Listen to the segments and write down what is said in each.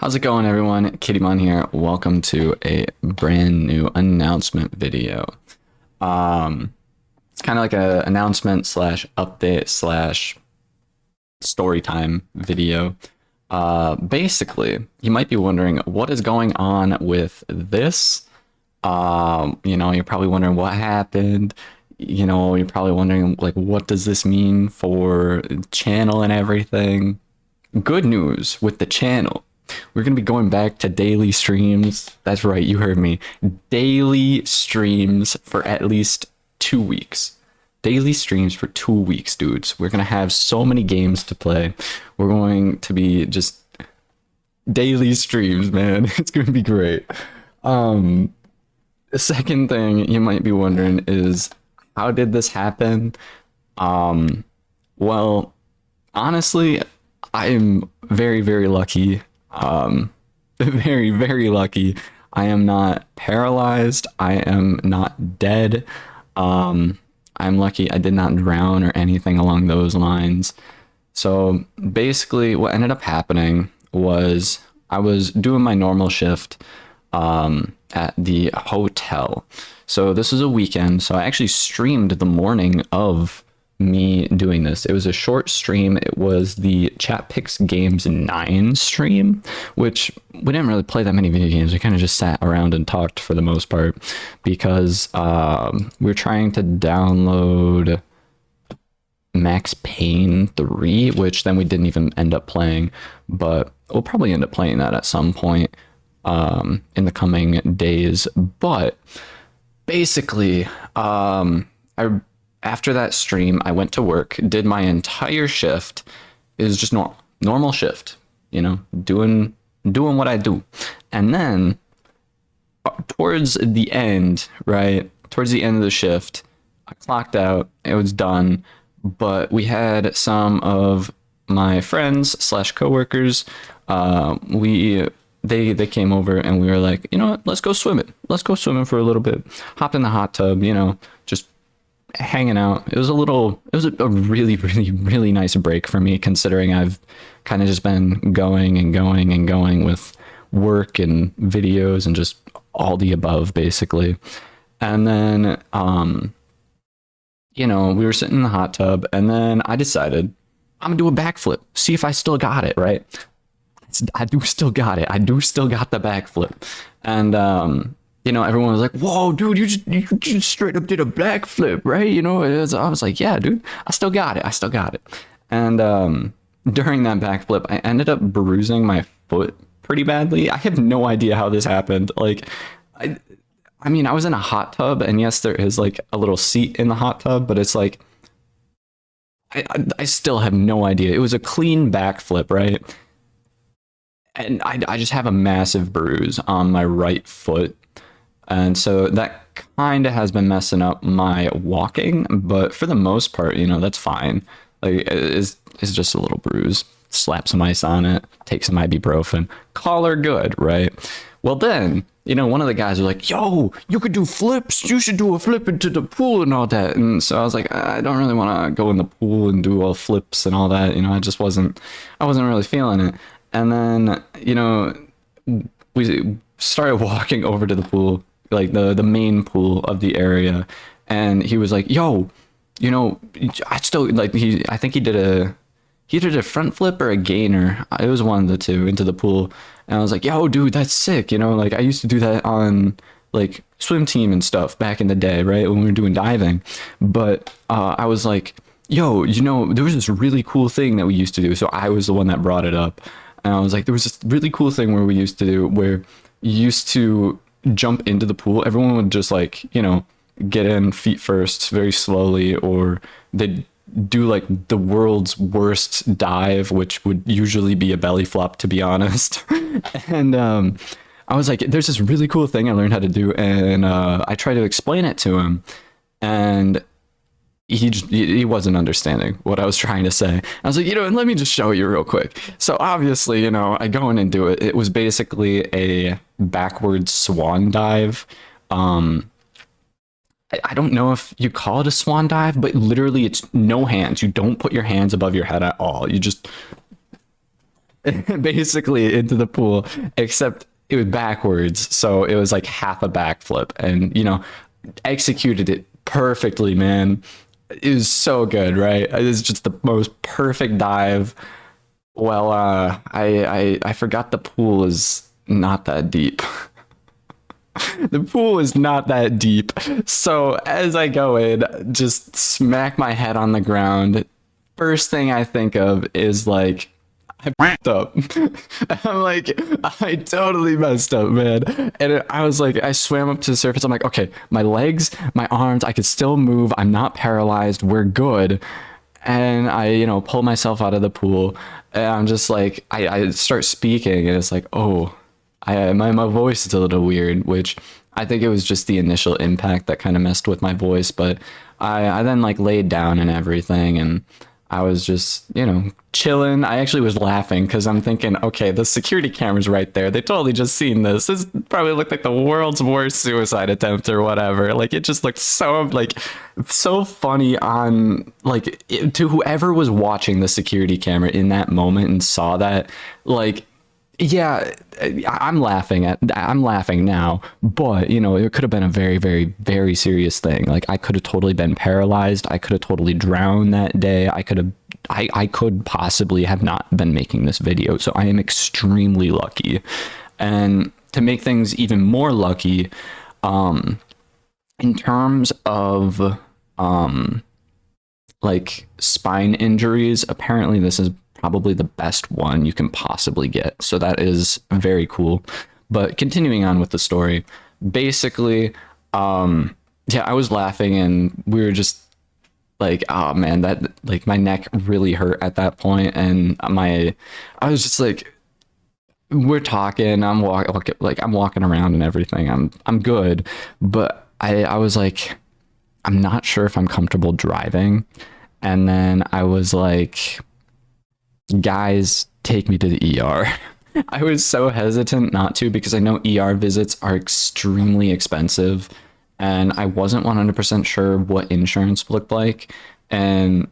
How's it going, everyone? Kittymon here. Welcome to a brand new announcement video. It's kind of like a announcement slash update slash story time video. Basically, you might be wondering what is going on with this. You're probably wondering what happened. You're probably wondering like, what does this mean for channel and everything? Good news with the channel. We're going to be going back to daily streams. That's right, you heard me. Daily streams for at least 2 weeks. Daily streams for 2 weeks, dudes. We're going to have so many games to play. We're going to be just daily streams, man. It's going to be great. The second thing you might be wondering is, how did this happen? Well, honestly, I'm very, very lucky. Very, very lucky. I am not paralyzed. I am not dead. I'm lucky I did not drown or anything along those lines. So basically what ended up happening was I was doing my normal shift at the hotel. So this was a weekend. So I actually streamed the morning of me doing this. It was a short stream. It was the Chat Picks Games 9 stream, which we didn't really play that many video games. We kind of just sat around and talked for the most part because we were trying to download Max Payne 3, which then we didn't even end up playing, but we'll probably end up playing that at some point in the coming days. But basically, after that stream, I went to work, did my entire shift. It was just normal shift, doing what I do. And then towards the end, right? Towards the end of the shift, I clocked out. It was done. But we had some of my friends slash coworkers. They came over and we were like, you know what? Let's go swimming. Let's go swimming for a little bit. Hopped in the hot tub, just hanging out. It was a really, really, really nice break for me, considering I've kind of just been going and going and going with work and videos and just all the above, basically. And then, we were sitting in the hot tub, and then I decided I'm gonna do a backflip, see if I still got it, right? I do still got it. I do still got the backflip. And, everyone was like, whoa, dude, you just straight up did a backflip, right? I was like, yeah, dude, I still got it. And during that backflip, I ended up bruising my foot pretty badly. I have no idea how this happened. Like, I mean, I was in a hot tub, and yes, there is like a little seat in the hot tub, but it's like, I still have no idea. It was a clean backflip, right? And I just have a massive bruise on my right foot. And so that kind of has been messing up my walking, but for the most part, that's fine. Like, it's just a little bruise. Slap some ice on it, take some ibuprofen, call her good, right? Well, then, one of the guys was like, yo, you could do flips. You should do a flip into the pool and all that. And so I was like, I don't really want to go in the pool and do all flips and all that. I wasn't really feeling it. And then, we started walking over to the pool, like the main pool of the area. And he was like, yo, I still like, I think he did a front flip or a gainer. It was one of the two into the pool. And I was like, yo, dude, that's sick. Like I used to do that on like swim team and stuff back in the day, right? When we were doing diving. But I was like, yo, there was this really cool thing that we used to do. So I was the one that brought it up. And I was like, there was this really cool thing where we used to do where you used to jump into the pool. Everyone would just like, get in feet first very slowly, or they'd do like the world's worst dive, which would usually be a belly flop, to be honest. And I was like, there's this really cool thing I learned how to do. And I tried to explain it to him, and he wasn't understanding what I was trying to say. I was like, let me just show you real quick. So obviously, I go in and do it. It was basically a backwards swan dive. I don't know if you call it a swan dive, but literally it's no hands. You don't put your hands above your head at all. You just basically into the pool, except it was backwards. So it was like half a backflip, and executed it perfectly, man. It was so good, right? It was just the most perfect dive. Well, I forgot the pool is not that deep. The pool is not that deep. So as I go in, just smack my head on the ground. First thing I think of is like, I fucked up. I'm like, I totally messed up, man. And I was like, I swam up to the surface. I'm like, okay, my legs, my arms, I could still move. I'm not paralyzed. We're good. And I, pull myself out of the pool. And I'm just like, I start speaking, and it's like, oh, my voice is a little weird, which I think it was just the initial impact that kind of messed with my voice. But I then like laid down and everything, and I was just, chilling. I actually was laughing because I'm thinking, okay, the security camera's right there. They totally just seen this. This probably looked like the world's worst suicide attempt or whatever. Like, it just looked so funny on to whoever was watching the security camera in that moment and saw that, like, yeah, I'm laughing now, but it could have been a very, very, very serious thing. Like, I could have totally been paralyzed. I could have totally drowned that day. I could possibly have not been making this video. So I am extremely lucky. And to make things even more lucky, in terms of like spine injuries, apparently this is probably the best one you can possibly get. So that is very cool. But continuing on with the story, basically, yeah, I was laughing, and we were just like, oh man, that, like, my neck really hurt at that point, and I was just like, we're talking, I'm walking around and everything. I'm good, but I was like, I'm not sure if I'm comfortable driving. And then I was like, guys, take me to the ER. I was so hesitant not to, because I know ER visits are extremely expensive, and I wasn't 100% sure what insurance looked like. And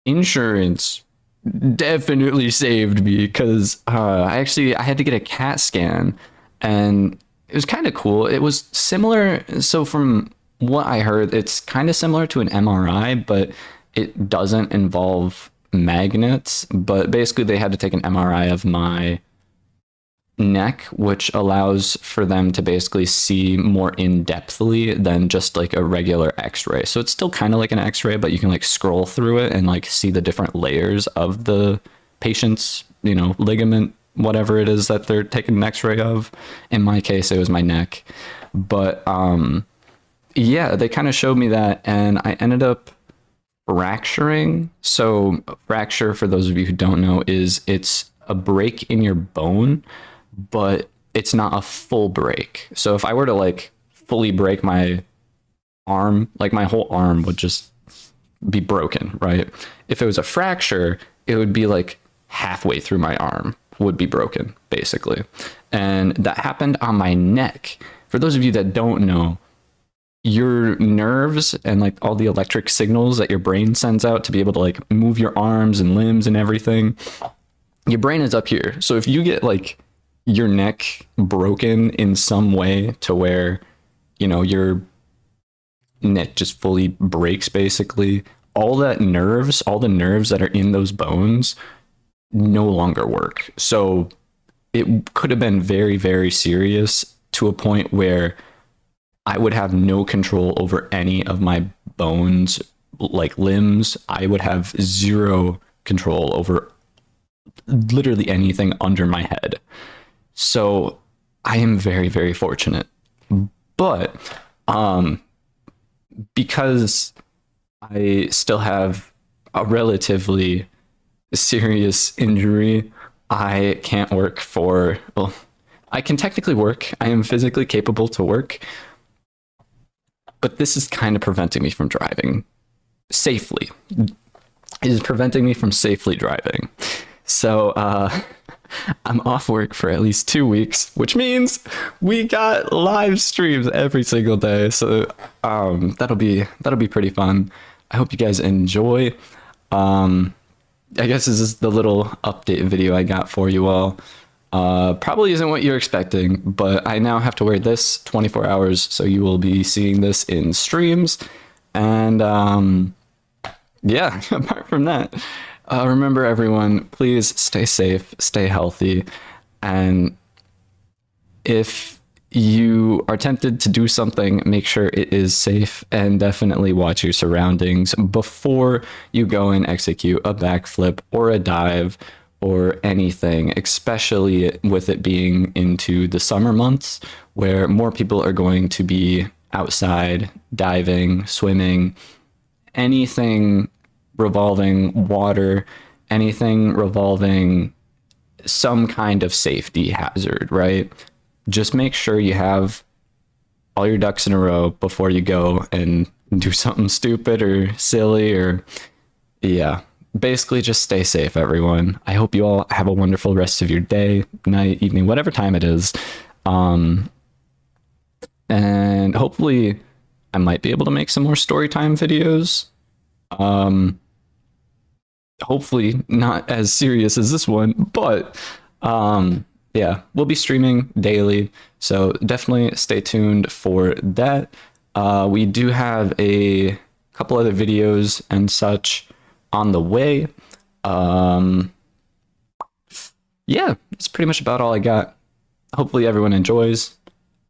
insurance definitely saved me, because I had to get a CAT scan, and it was kind of cool. It was similar. So from what I heard, it's kind of similar to an MRI, but it doesn't involve magnets. But basically, they had to take an MRI of my neck, which allows for them to basically see more in-depthly than just like a regular x-ray. So it's still kind of like an x-ray, but you can like scroll through it and like see the different layers of the patient's, ligament, whatever it is that they're taking an x-ray of. In my case, it was my neck. But yeah, they kind of showed me that, and I ended up fracturing. So fracture, for those of you who don't know, it's a break in your bone, but it's not a full break. So if I were to like fully break my arm, like my whole arm would just be broken, right? If it was a fracture, it would be like halfway through my arm would be broken, basically. And that happened on my neck. For those of you that don't know, your nerves and like all the electric signals that your brain sends out to be able to like move your arms and limbs and everything, your brain is up here. So if you get like your neck broken in some way to where, your neck just fully breaks, basically, all the nerves that are in those bones no longer work. So it could have been very, very serious, to a point where I would have no control over any of my bones, like limbs. I would have zero control over literally anything under my head. So I am very, very fortunate. But because I still have a relatively serious injury, I can't work well, I can technically work. I am physically capable to work. But this is kind of preventing me from driving safely. It is preventing me from safely driving. So I'm off work for at least 2 weeks, which means we got live streams every single day. So that'll be pretty fun. I hope you guys enjoy. I guess this is the little update video I got for you all. Probably isn't what you're expecting, but I now have to wear this 24 hours, so you will be seeing this in streams. And yeah, apart from that, remember everyone, please stay safe, stay healthy, and if you are tempted to do something, make sure it is safe and definitely watch your surroundings before you go and execute a backflip or a dive or anything, especially with it being into the summer months where more people are going to be outside diving, swimming, anything revolving water, anything revolving some kind of safety hazard, right? Just make sure you have all your ducks in a row before you go and do something stupid or silly or yeah. Basically just stay safe, everyone. I hope you all have a wonderful rest of your day, night, evening, whatever time it is. And hopefully I might be able to make some more story time videos. Hopefully not as serious as this one, but yeah, we'll be streaming daily, so definitely stay tuned for that. We do have a couple other videos and such on the way. Yeah, that's pretty much about all I got. Hopefully everyone enjoys.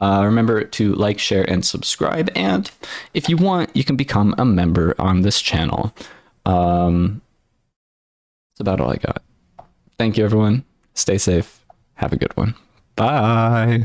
Remember to like, share, and subscribe, and if you want, you can become a member on this channel. That's about all I got. Thank you, everyone. Stay safe. Have a good one. Bye.